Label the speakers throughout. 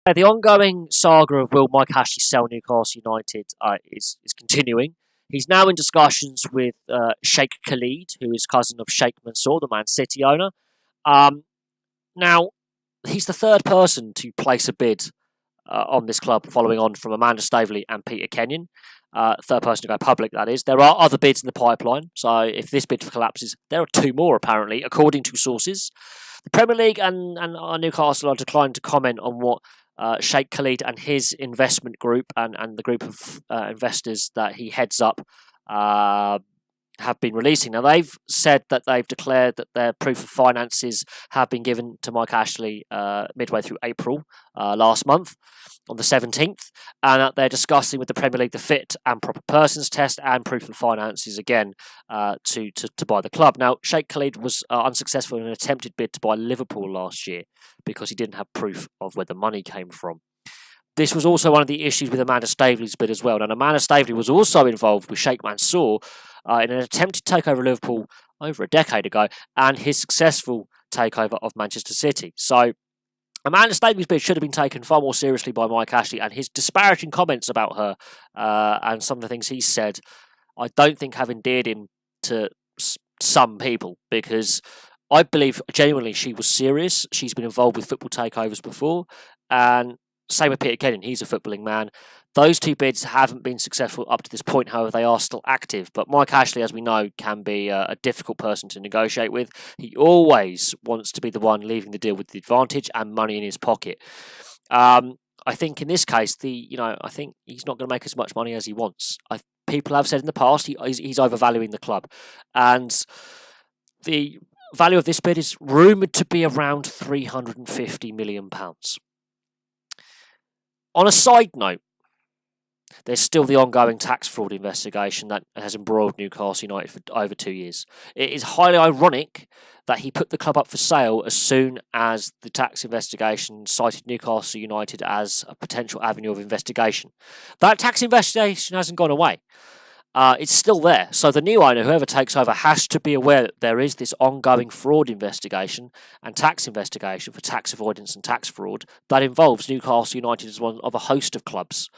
Speaker 1: The ongoing saga of will Mike Ashley sell Newcastle United is continuing. He's now in discussions with Sheikh Khalid, who is cousin of Sheikh Mansour, the Man City owner. Um, Now, he's the third person to place a bid on this club, following on from Amanda Staveley and Peter Kenyon. Third person to go public, that is. There are other bids in the pipeline, so if this bid collapses, there are two more, apparently, according to sources. The Premier League and Newcastle are declined to comment on what Sheikh Khalid and his investment group and the group of investors that he heads up uh, have been releasing. Now, they've said that they've declared that their proof of finances have been given to Mike Ashley midway through April last month on the 17th, and that they're discussing with the Premier League the fit and proper persons test and proof of finances again to buy the club. Now, Sheikh Khalid was unsuccessful in an attempted bid to buy Liverpool last year because he didn't have proof of where the money came from. This was also one of the issues with Amanda Staveley's bid as well. Now, Amanda Staveley was also involved with Sheikh Mansour in an attempted takeover of Liverpool over a decade ago and his successful takeover of Manchester City. So, Amanda Staveley's bid should have been taken far more seriously by Mike Ashley, and his disparaging comments about her and some of the things he said, I don't think have endeared him to some people, because I believe genuinely she was serious. She's been involved with football takeovers before, and same with Peter Kenyon, he's a footballing man. Those two bids haven't been successful up to this point, however, they are still active. But Mike Ashley, as we know, can be a difficult person to negotiate with. He always wants to be the one leaving the deal with the advantage and money in his pocket. I think in this case, I think he's not going to make as much money as he wants. People have said in the past he's overvaluing the club, and the value of this bid is rumoured to be around £350 million. On a side note, there's still the ongoing tax fraud investigation that has embroiled Newcastle United for over 2 years. It is highly ironic that he put the club up for sale as soon as the tax investigation cited Newcastle United as a potential avenue of investigation. That tax investigation hasn't gone away. It's still there. So the new owner, whoever takes over, has to be aware that there is this ongoing fraud investigation and tax investigation for tax avoidance and tax fraud that involves Newcastle United as one of a host of clubs.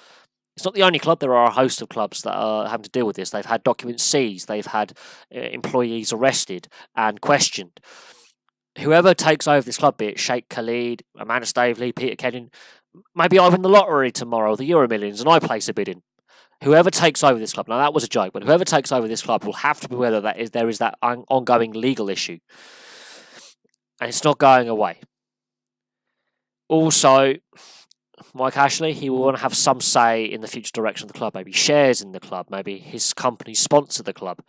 Speaker 1: It's not the only club. There are a host of clubs that are having to deal with this. They've had documents seized. They've had employees arrested and questioned. Whoever takes over this club, be it Sheikh Khalid, Amanda Staveley, Peter Kenyon, maybe I win the lottery tomorrow, the Euro Millions, and I place a bid in. Whoever takes over this club, now that was a joke, but whoever takes over this club will have to be aware that there is that ongoing legal issue. And it's not going away. Also, Mike Ashley, he will want to have some say in the future direction of the club, maybe shares in the club, maybe his company sponsor the club.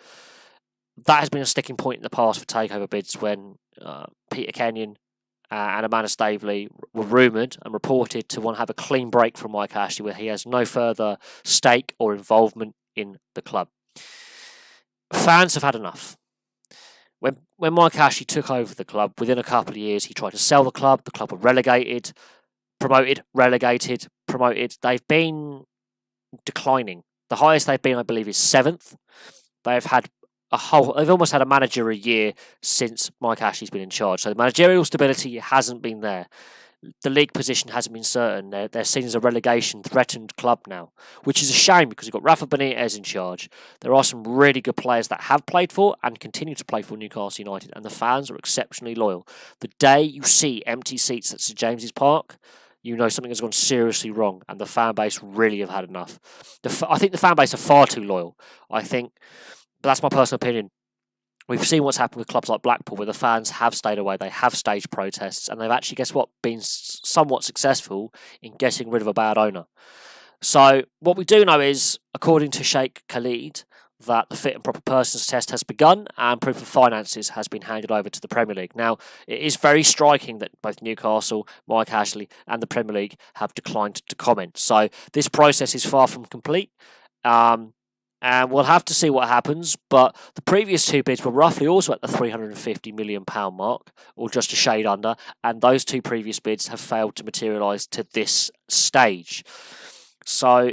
Speaker 1: That has been a sticking point in the past for takeover bids when Peter Kenyon and Amanda Staveley were rumoured and reported to want to have a clean break from Mike Ashley, where he has no further stake or involvement in the club. Fans have had enough. When Mike Ashley took over the club, within a couple of years, he tried to sell the club. The club were relegated, promoted, relegated, promoted. They've been declining. The highest they've been, I believe, is 7th. They've almost had a manager a year since Mike Ashley's been in charge. So the managerial stability hasn't been there. The league position hasn't been certain. They're seen as a relegation-threatened club now, which is a shame because you've got Rafa Benitez in charge. There are some really good players that have played for and continue to play for Newcastle United, and the fans are exceptionally loyal. The day you see empty seats at St James's Park, you know something has gone seriously wrong, and the fan base really have had enough. I think the fan base are far too loyal. But that's my personal opinion. We've seen what's happened with clubs like Blackpool, where the fans have stayed away, they have staged protests, and they've actually, guess what, been somewhat successful in getting rid of a bad owner. So what we do know is, according to Sheikh Khalid, that the fit and proper persons test has begun and proof of finances has been handed over to the Premier League. Now, it is very striking that both Newcastle, Mike Ashley and the Premier League have declined to comment. So this process is far from complete. And we'll have to see what happens, but the previous two bids were roughly also at the £350 million mark, or just a shade under, and those two previous bids have failed to materialise to this stage. So,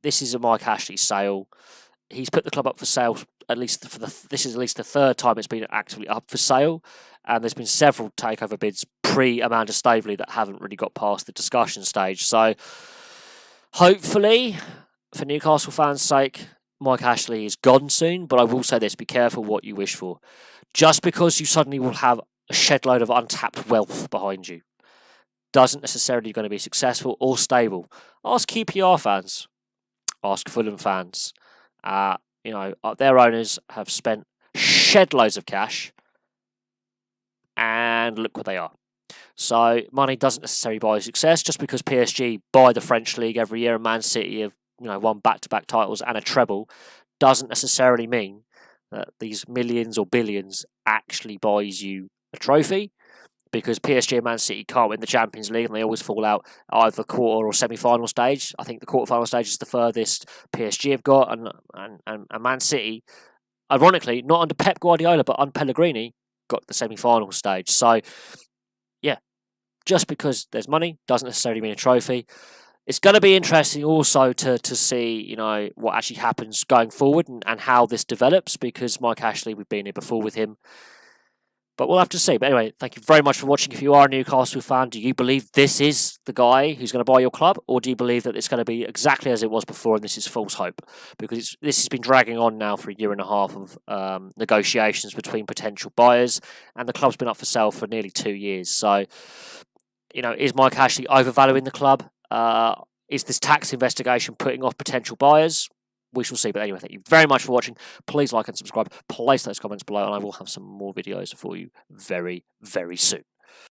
Speaker 1: this is a Mike Ashley sale. He's put the club up for sale, this is at least the third time it's been actively up for sale, and there's been several takeover bids pre-Amanda Staveley that haven't really got past the discussion stage. So hopefully, for Newcastle fans' sake, Mike Ashley is gone soon, but I will say this, be careful what you wish for. Just because you suddenly will have a shed load of untapped wealth behind you doesn't necessarily going to be successful or stable. Ask QPR fans, ask Fulham fans. Their owners have spent shed loads of cash, and look what they are. So money doesn't necessarily buy success. Just because PSG buy the French league every year and Man City have won back-to-back titles and a treble, doesn't necessarily mean that these millions or billions actually buys you a trophy. Because PSG and Man City can't win the Champions League and they always fall out either quarter or semi-final stage. I think the quarter-final stage is the furthest PSG have got, and Man City, ironically, not under Pep Guardiola but under Pellegrini, got the semi-final stage. So, yeah, just because there's money doesn't necessarily mean a trophy. It's going to be interesting also to see, what actually happens going forward and how this develops, because Mike Ashley, we've been here before with him. But we'll have to see. But anyway, thank you very much for watching. If you are a Newcastle fan, do you believe this is the guy who's going to buy your club? Or do you believe that it's going to be exactly as it was before and this is false hope? Because this has been dragging on now for a year and a half of negotiations between potential buyers, and the club's been up for sale for nearly 2 years. So, is Mike Ashley overvaluing the club? Is this tax investigation putting off potential buyers? We shall see. But anyway, thank you very much for watching. Please like and subscribe. Place those comments below, and I will have some more videos for you very, very soon.